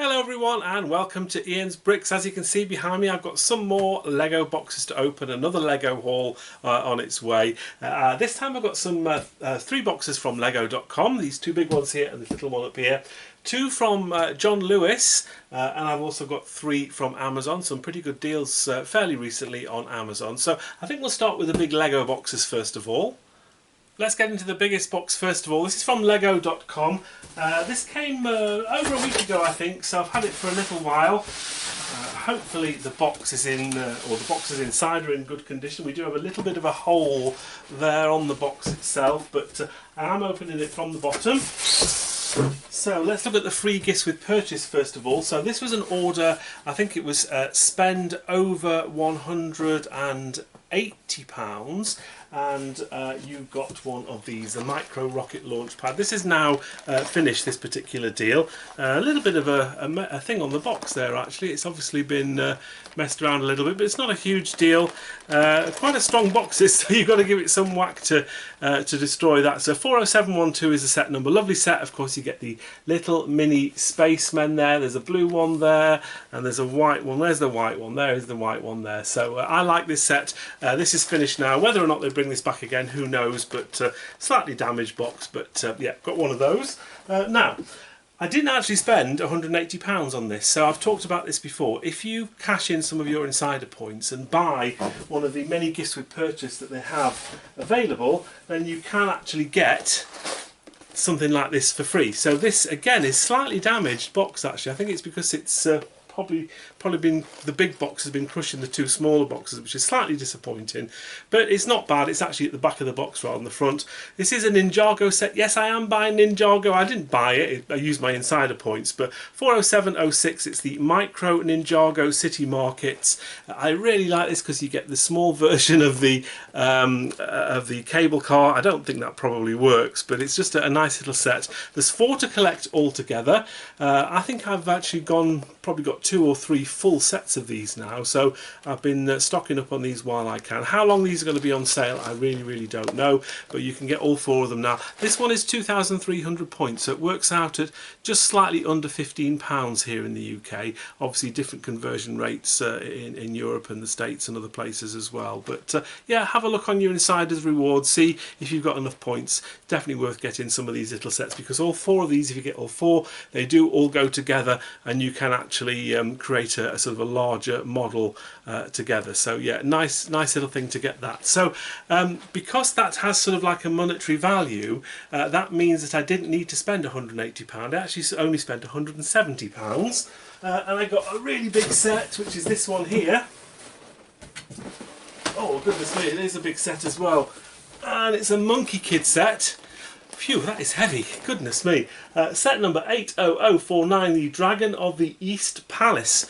Hello everyone and welcome to Ian's Bricks. As you can see behind me, I've got some more Lego boxes to open, another Lego haul on its way. This time I've got some 3 boxes from Lego.com, these 2 big ones here and this little one up here. 2 from John Lewis, and I've also got 3 from Amazon, some pretty good deals fairly recently on Amazon. So I think we'll start with the big Lego boxes first of all. Let's get into the biggest box first of all. This is from Lego.com. This came over a week ago, I think, so I've had it for a little while. Hopefully the box is in, or the boxes inside are in good condition. We do have a little bit of a hole there on the box itself, but I am opening it from the bottom. So let's look at the free gifts with purchase first of all. So this was an order, I think it was spend over £180, and you got one of these, a micro rocket launch pad. This is now finished, this particular deal. A little bit of a thing on the box there actually. It's obviously been messed around a little bit, but it's not a huge deal. Quite a strong box this, so you've got to give it some whack to destroy that. So 40712 is the set number. Lovely set. Of course you get the little mini spacemen there. There's a blue one there and there's a white one. There's the white one. There is the white one there. So I like this set. This is finished now. Whether or not they bring this back again, who knows, but slightly damaged box, but yeah, got one of those. Now, I didn't actually spend £180 on this, so I've talked about this before. If you cash in some of your insider points and buy one of the many gifts with purchase that they have available, then you can actually get something like this for free. So this again is slightly damaged box actually. I think it's because it's probably been, the big box has been crushing the 2 smaller boxes, which is slightly disappointing, but it's not bad. It's actually at the back of the box rather than the front. This is a Ninjago set. Yes, I am buying Ninjago. I didn't buy it, I used my insider points, but 40706, it's the micro Ninjago City Markets. I really like this because you get the small version of the cable car. I don't think that probably works, but it's just a nice little set. There's 4 to collect altogether. I think I've actually probably got 2 or 3 full sets of these now, so I've been stocking up on these while I can. How long these are going to be on sale I really don't know, but you can get all 4 of them now. This one is 2,300 points, so it works out at just slightly under £15 here in the UK. Obviously different conversion rates in Europe and the States and other places as well, but yeah, have a look on your insiders rewards, see if you've got enough points. Definitely worth getting some of these little sets, because all 4 of these, if you get all 4, they do all go together and you can actually create a sort of a larger model together. So yeah, nice little thing to get that. So because that has sort of like a monetary value, that means that I didn't need to spend £180. I actually only spent £170, and I got a really big set, which is this one here. Oh goodness me, it is a big set as well, and it's a Monkey Kid set. Phew, that is heavy, goodness me. Set number 80049, the Dragon of the East Palace.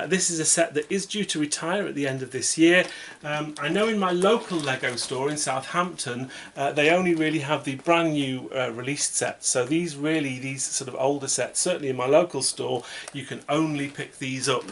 This is a set that is due to retire at the end of this year. I know in my local Lego store in Southampton, they only really have the brand new released sets. So these sort of older sets, certainly in my local store, you can only pick these up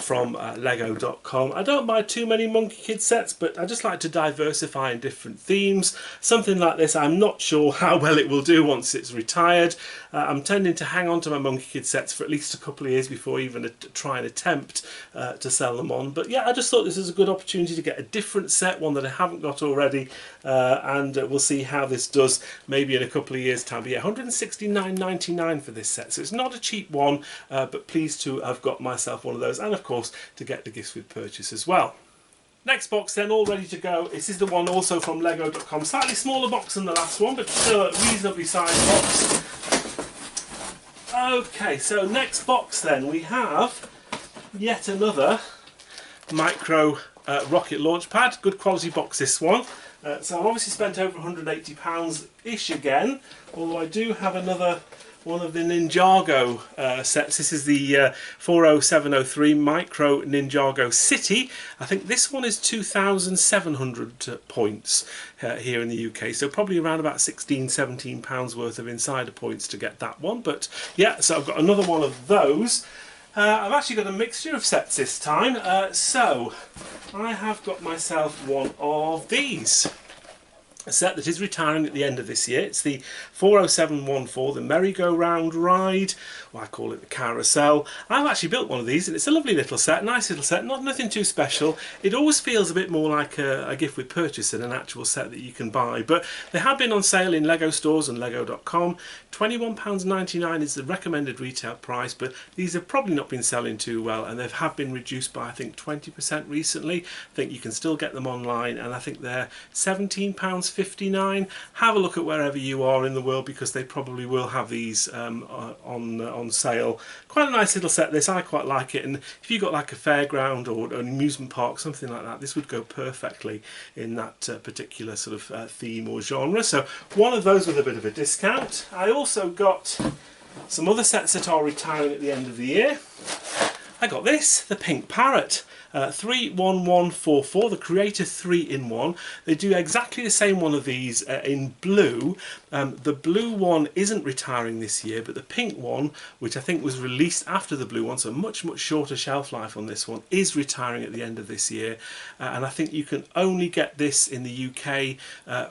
from Lego.com. I don't buy too many Monkey Kid sets, but I just like to diversify in different themes. Something like this, I'm not sure how well it will do once it's retired. I'm tending to hang on to my Monkey Kid sets for at least a couple of years before even try and attempt to sell them on. But yeah, I just thought this was a good opportunity to get a different set, one that I haven't got already, and we'll see how this does maybe in a couple of years time. But yeah, £169.99 for this set, so it's not a cheap one, but pleased to have got myself one of those, and of course to get the gifts with purchase as well. Next box then, all ready to go. This is the one also from Lego.com. Slightly smaller box than the last one, but still a reasonably sized box. Okay, so next box then, we have yet another micro rocket launch pad. Good quality box, this one. So I've obviously spent over £180-ish again, although I do have another one of the Ninjago sets. This is the 40703 Micro Ninjago City. I think this one is 2,700 points here in the UK, so probably around about £16-17 worth of insider points to get that one. But yeah, so I've got another one of those. I've actually got a mixture of sets this time, so I have got myself one of these. a set that is retiring at the end of this year. It's the 40714, the merry-go-round ride. Well, I call it the carousel. I've actually built one of these, and it's a lovely little set, nice little set, nothing too special. It always feels a bit more like a gift with purchase than an actual set that you can buy, but they have been on sale in Lego stores and Lego.com. £21.99 is the recommended retail price, but these have probably not been selling too well, and they have been reduced by I think 20% recently. I think you can still get them online, and I think they're £17.59. Have a look at wherever you are in the world, because they probably will have these on sale. Quite a nice little set this, I quite like it, and if you've got like a fairground or an amusement park, something like that, this would go perfectly in that particular sort of theme or genre. So one of those with a bit of a discount. I also got some other sets that are retiring at the end of the year. I got this, the Pink Parrot. 31144, the Creator 3-in-1. They do exactly the same one of these in blue. The blue one isn't retiring this year, but the pink one, which I think was released after the blue one, so much shorter shelf life on this one, is retiring at the end of this year. And I think you can only get this in the UK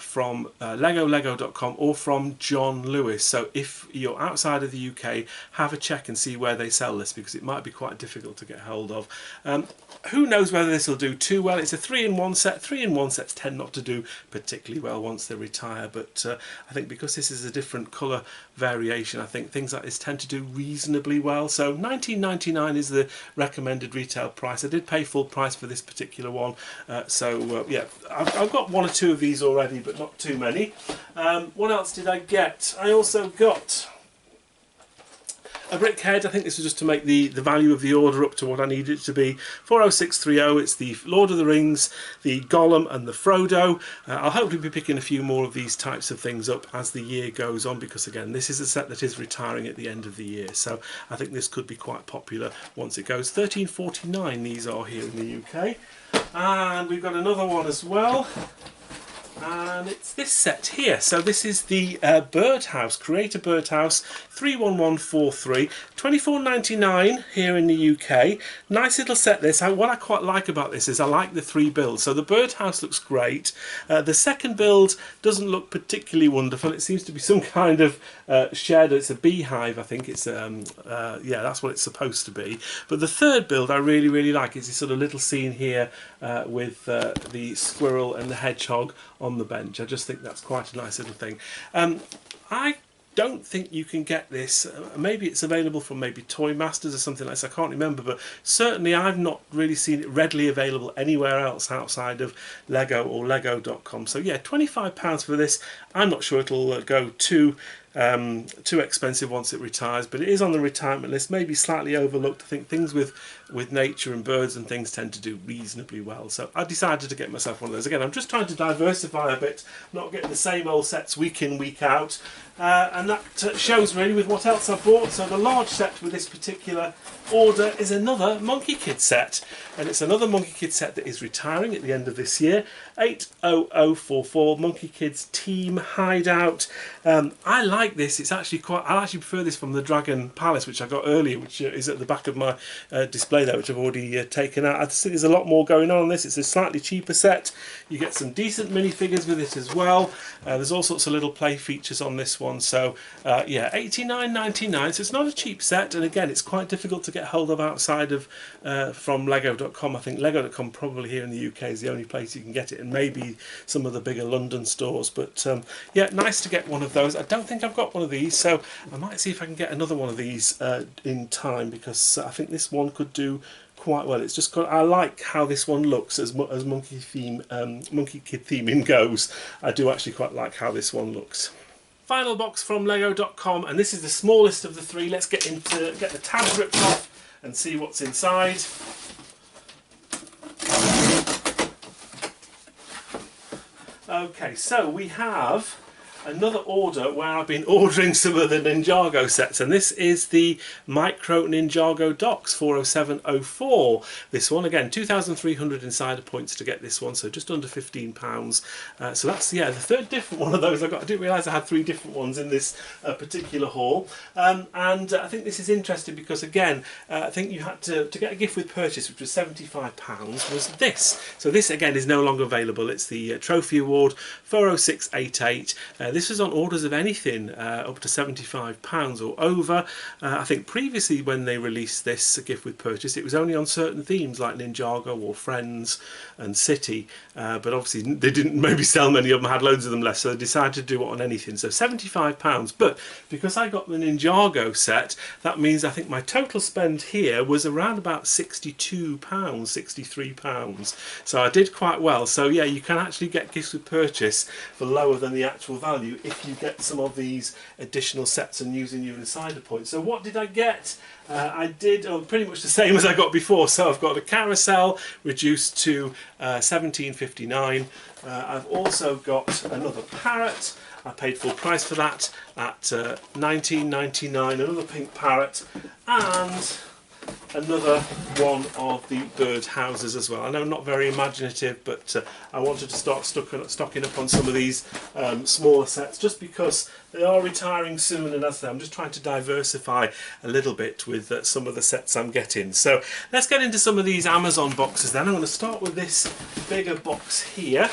from Lego.com or from John Lewis. So if you're outside of the UK, have a check and see where they sell this, because it might be quite difficult to get hold of. Who knows whether this will do too well. It's a 3-in-1 set. 3-in-1 sets tend not to do particularly well once they retire, but I think because this is a different colour variation, I think things like this tend to do reasonably well. So £19.99 is the recommended retail price. I did pay full price for this particular one, yeah, I've got one or two of these already, but not too many. What else did I get? I also got a brick head. I think this was just to make the value of the order up to what I needed it to be. 40630, it's the Lord of the Rings, the Gollum and the Frodo. I'll hopefully be picking a few more of these types of things up as the year goes on, because again, this is a set that is retiring at the end of the year, so I think this could be quite popular once it goes. £13.49 these are here in the UK. And we've got another one as well, and it's this set here. So this is the Birdhouse, Creator Birdhouse 31143, £24.99 here in the UK. Nice little set this. What I quite like about this is I like the three builds. So the Birdhouse looks great. The second build doesn't look particularly wonderful. It seems to be some kind of shed. It's a beehive, I think. It's yeah, that's what it's supposed to be. But the third build I really like. It's this sort of little scene here with the squirrel and the hedgehog on the bench. I just think that's quite a nice little thing. I don't think you can get this. Maybe it's available from maybe Toy Masters or something like this, I can't remember, but certainly I've not really seen it readily available anywhere else outside of Lego or Lego.com. So yeah, £25 for this. I'm not sure it'll go too expensive once it retires, but it is on the retirement list, maybe slightly overlooked. I think things with nature and birds and things tend to do reasonably well, so I decided to get myself one of those. Again, I'm just trying to diversify a bit, not getting the same old sets week in, week out, and that shows really with what else I've bought. So the large set with this particular order is another Monkey Kid set, and it's another Monkey Kid set that is retiring at the end of this year. 80044 Monkey Kids Team Hideout. I like this. It's actually I actually prefer this from the Dragon Palace, which I got earlier, which is at the back of my display there, which I've already taken out. I think there's a lot more going on this. It's a slightly cheaper set. You get some decent minifigures with it as well. There's all sorts of little play features on this one. So yeah, £89.99. So it's not a cheap set, and again, it's quite difficult to get hold of outside of from Lego.com. I think Lego.com probably here in the UK is the only place you can get it, and maybe some of the bigger London stores. But yeah, nice to get one of those. I don't think I've got one of these, so I might see if I can get another one of these in time, because I think this one could do quite well. It's just I like how this one looks as Monkey Kid theming goes. I do actually quite like how this one looks. Final box from Lego.com, and this is the smallest of the three. Let's get the tabs ripped off and see what's inside. Okay, so we have another order where I've been ordering some of the Ninjago sets, and this is the Micro Ninjago Docks 40704. This one, again, 2,300 insider points to get this one, so just under £15. So that's, yeah, the third different one of those I got. I didn't realise I had 3 different ones in this particular haul. And I think this is interesting because, again, I think you had to get a gift with purchase, which was £75, was this. So this, again, is no longer available. It's the Trophy Award 40688. This was on orders of anything up to £75 or over. I think previously when they released this gift with purchase, it was only on certain themes like Ninjago or Friends and City, but obviously they didn't maybe sell many of them, had loads of them left, so they decided to do it on anything. So £75, but because I got the Ninjago set, that means I think my total spend here was around about £62, £63. So I did quite well. So yeah, you can actually get gifts with purchase for lower than the actual value if you get some of these additional sets and using your insider points. So what did I get? I did pretty much the same as I got before. So I've got a carousel reduced to £17.59. I've also got another parrot. I paid full price for that at £19.99. Another pink parrot, and another one of the bird houses as well. I know, not very imaginative, but I wanted to start stocking up on some of these smaller sets just because they are retiring soon, and as I say, I'm just trying to diversify a little bit with some of the sets I'm getting. So let's get into some of these Amazon boxes then. I'm going to start with this bigger box here.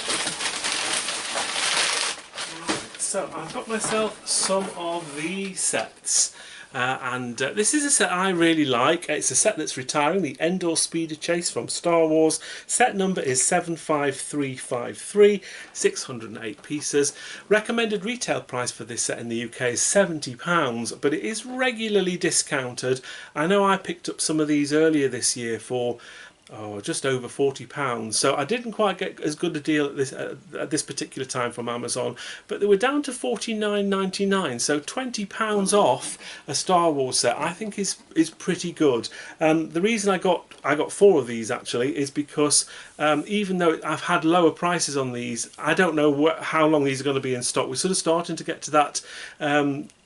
So I've got myself some of these sets. This is a set I really like. It's a set that's retiring, the Endor Speeder Chase from Star Wars. Set number is 75353, 608 pieces. Recommended retail price for this set in the UK is £70, but it is regularly discounted. I know I picked up some of these earlier this year for just over £40, so I didn't quite get as good a deal at this particular time from Amazon, but they were down to £49.99, so £20 off a Star Wars set I think is pretty good. The reason I got 4 of these actually is because even though I've had lower prices on these, I don't know how long these are going to be in stock. We're sort of starting to get to that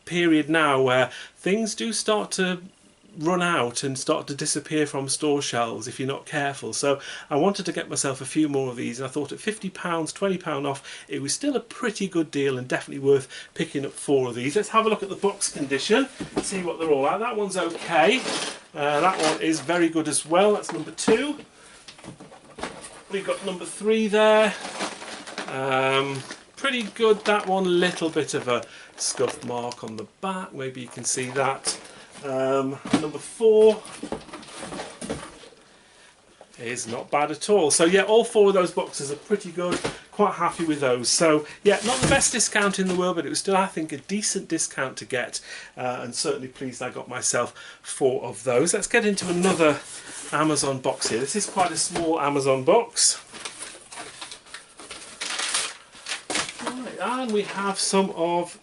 period now where things do start to run out and start to disappear from store shelves if you're not careful. So I wanted to get myself a few more of these, and I thought at £50, £20 off, it was still a pretty good deal and definitely worth picking up 4 of these. Let's have a look at the box condition, see what they're all like. That one's okay. That one is very good as well. That's number 2. We've got number 3 there. Pretty good, that one. Little bit of a scuff mark on the back, maybe you can see that. Number 4 is not bad at all. So yeah, all 4 of those boxes are pretty good. Quite happy with those. So yeah, not the best discount in the world, but it was still, I think, a decent discount to get, and certainly pleased I got myself 4 of those. Let's get into another Amazon box here. This is quite a small Amazon box. Right, and we have some of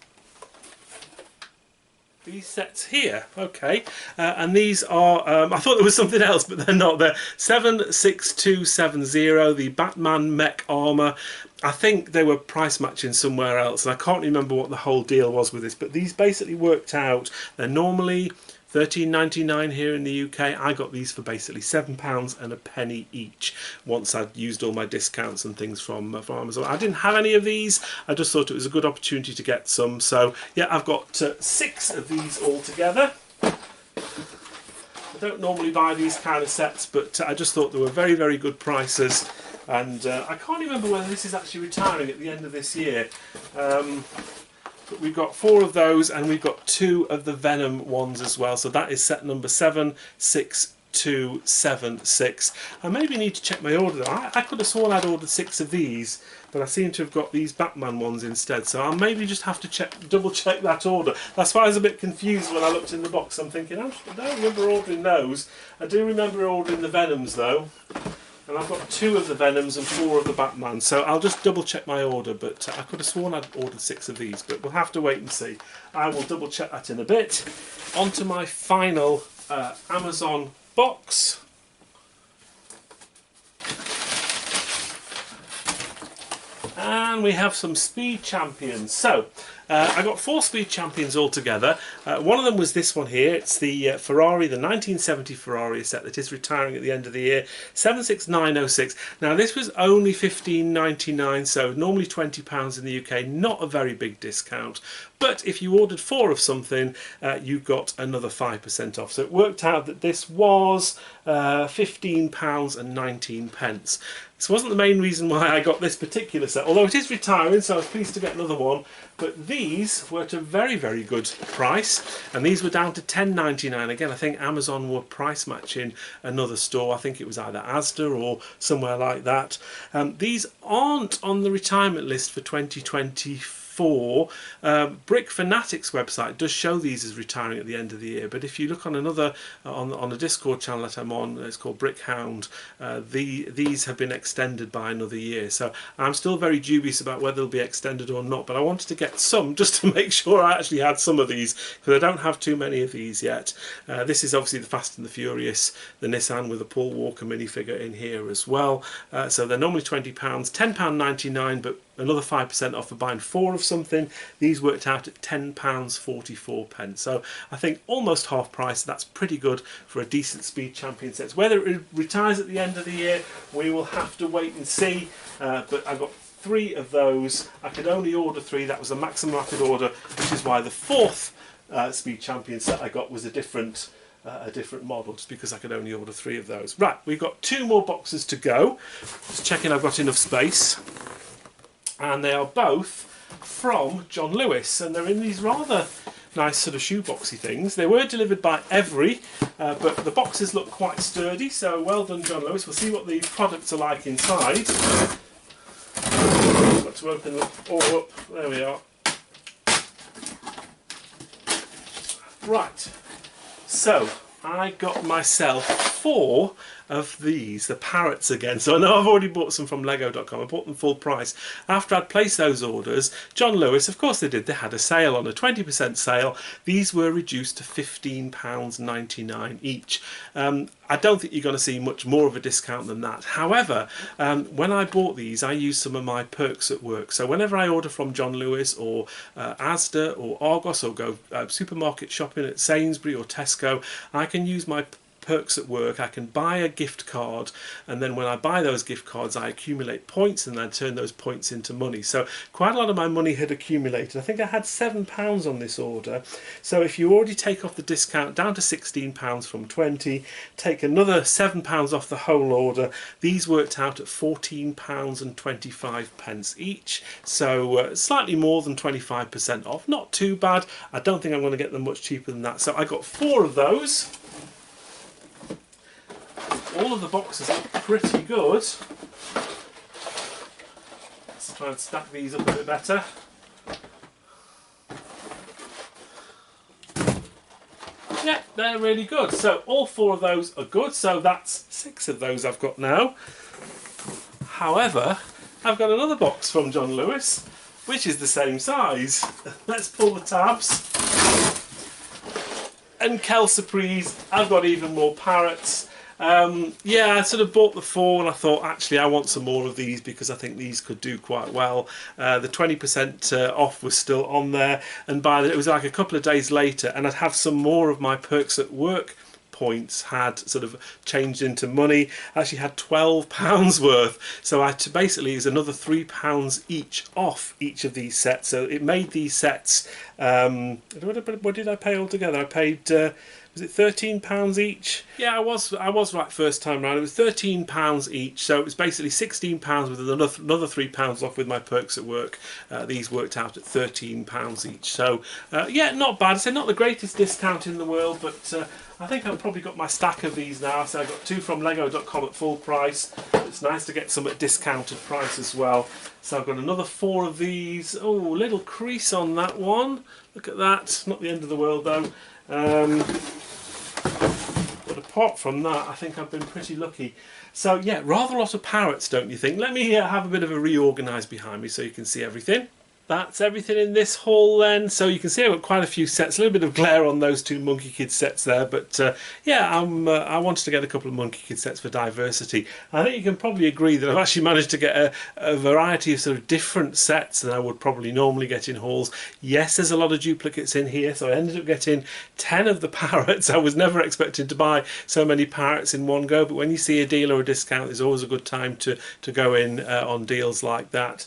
these sets here. Okay, and these are I thought there was something else, but they're not. They're 76270, the Batman mech armor. I think they were price matching somewhere else, and I can't remember what the whole deal was with this, but these basically worked out. They're normally £13.99 here in the UK. I got these for basically £7 and a penny each once I'd used all my discounts and things from Amazon. I didn't have any of these. I just thought it was a good opportunity to get some. So yeah, I've got 6 of these all together. I don't normally buy these kind of sets, but I just thought they were very, very good prices. And I can't remember whether this is actually retiring at the end of this year. But we've got 4 of those, and we've got 2 of the Venom ones as well. So that is set number 76276. I maybe need to check my order though. I could have sworn I'd ordered 6 of these, but I seem to have got these Batman ones instead. So I'll maybe just have to double check that order. That's why I was a bit confused when I looked in the box. I'm thinking, I don't remember ordering those. I do remember ordering the Venoms though. And I've got 2 of the Venoms and 4 of the Batman, so I'll just double check my order, but I could have sworn I'd ordered 6 of these, but we'll have to wait and see. I will double check that in a bit. On to my final Amazon box. And we have some Speed Champions. So I got 4 Speed Champions altogether. One of them was this one here. It's the Ferrari, the 1970 Ferrari set that is retiring at the end of the year, 76906. Now this was only £15.99, so normally £20 in the UK, not a very big discount. But if you ordered 4 of something, you got another 5% off. So it worked out that this was £15.19. This wasn't the main reason why I got this particular set, although it is retiring, so I was pleased to get another one. But these were at a very, very good price, and these were down to £10.99. Again, I think Amazon were price matching another store. I think it was either Asda or somewhere like that. These aren't on the retirement list for 2024. Brick Fanatics website does show these as retiring at the end of the year, but if you look on another on a Discord channel that I'm on, it's called Brickhound, these have been extended by another year, so I'm still very dubious about whether they'll be extended or not, but I wanted to get some just to make sure I actually had some of these, because I don't have too many of these yet. This is obviously the Fast and the Furious, the Nissan with a Paul Walker minifigure in here as well, so they're normally £20, £10.99, but another 5% off for buying 4 of something. These worked out at £10.44. So I think almost half price. That's pretty good for a decent Speed Champion set. Whether it retires at the end of the year, we will have to wait and see. But I got 3 of those. I could only order 3. That was the maximum I could order, which is why the 4th Speed Champion set I got was a different model, just because I could only order 3 of those. Right, we've got 2 more boxes to go. Just checking I've got enough space. And they are both from John Lewis, and they're in these rather nice sort of shoeboxy things. They were delivered by Every, but the boxes look quite sturdy, so well done, John Lewis. We'll see what the products are like inside. Got to open them all up. There we are. Right, so I got myself 4 of these, the parrots again. So I know I've already bought some from Lego.com. I bought them full price. After I'd placed those orders, John Lewis, of course they did, they had a sale on, a 20% sale. These were reduced to £15.99 each. I don't think you're going to see much more of a discount than that. However, when I bought these, I used some of my perks at work. So whenever I order from John Lewis or Asda or Argos, or go supermarket shopping at Sainsbury or Tesco, I can use my perks at work. I can buy a gift card, and then when I buy those gift cards I accumulate points, and then turn those points into money. So quite a lot of my money had accumulated. I think I had £7 on this order, so if you already take off the discount down to £16 from 20, take another £7 off the whole order, these worked out at £14.25 each, so slightly more than 25% off. Not too bad. I don't think I'm going to get them much cheaper than that, so I got 4 of those. All of the boxes are pretty good. Let's try and stack these up a bit better. Yeah, they're really good. So all 4 of those are good. So that's 6 of those I've got now. However, I've got another box from John Lewis, which is the same size. Let's pull the tabs. And Kel Surprise, I've got even more parrots. Yeah, I sort of bought the 4 and I thought actually I want some more of these because I think these could do quite well. The 20% off was still on there, and it was like a couple of days later and I'd have some more of my perks at work points had sort of changed into money. I actually had £12 worth, so I basically it was another £3 each off each of these sets. So it made these sets, what did I pay altogether? I paid was it £13 each? Yeah, I was right first time round. It was £13 each, so it was basically £16 with another £3 off with my perks at work. These worked out at £13 each. So yeah, not bad. I say not the greatest discount in the world, but I think I've probably got my stack of these now. So I got 2 from Lego.com at full price. It's nice to get some at discounted price as well. So I've got another 4 of these. Oh, little crease on that one. Look at that. Not the end of the world though. But apart from that, I think I've been pretty lucky. So yeah, rather a lot of parrots, don't you think? Let me have a bit of a reorganise behind me so you can see everything. That's everything in this haul then. So you can see I've got quite a few sets, a little bit of glare on those two Monkey Kid sets there, but yeah, I wanted to get a couple of Monkey Kid sets for diversity. I think you can probably agree that I've actually managed to get a variety of sort of different sets than I would probably normally get in hauls. Yes, there's a lot of duplicates in here, so I ended up getting 10 of the parrots. I was never expecting to buy so many parrots in one go, but when you see a deal or a discount, there's always a good time to go in on deals like that.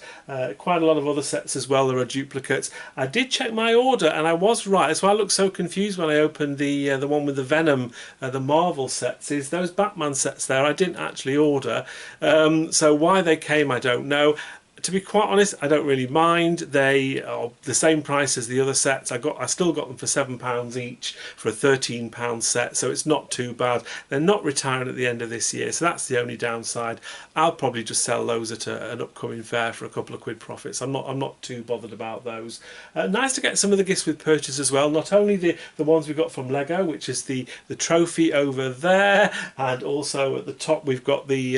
Quite a lot of other sets as well. There are duplicates. I did check my order and I was right. That's why I looked so confused when I opened the one with the Venom, the Marvel sets. Is those Batman sets there I didn't actually order. So why they came I don't know. To be quite honest, I don't really mind. They are the same price as the other sets. I still got them for £7 each for a £13 set, so it's not too bad. They're not retiring at the end of this year, so that's the only downside. I'll probably just sell those at an upcoming fair for a couple of quid profits. I'm not too bothered about those. Nice to get some of the gifts with purchase as well. Not only the ones we got from Lego, which is the trophy over there, and also at the top we've got the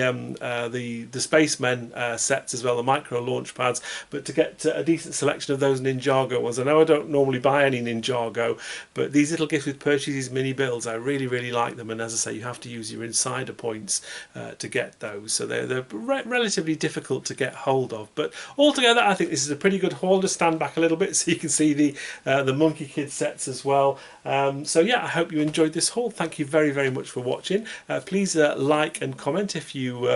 Spacemen sets as well, the micro launch pads, but to get a decent selection of those Ninjago ones. I know I don't normally buy any Ninjago, but these little gifts with purchases mini builds, I really like them, and as I say, you have to use your insider points to get those, so they're relatively difficult to get hold of. But altogether, I think this is a pretty good haul. To stand back a little bit so you can see the Monkey Kid sets as well. So yeah, I hope you enjoyed this haul. Thank you very much for watching. Please like and comment if you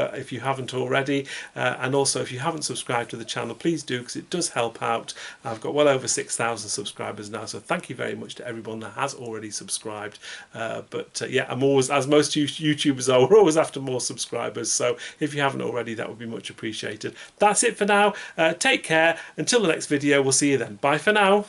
haven't already, and also if you haven't subscribed to the channel, please do, because it does help out. I've got well over 6,000 subscribers now, so thank you very much to everyone that has already subscribed. Yeah, I'm always, as most YouTubers are, we're always after more subscribers, so if you haven't already, that would be much appreciated. That's it for now. Take care. Until the next video, we'll see you then. Bye for now.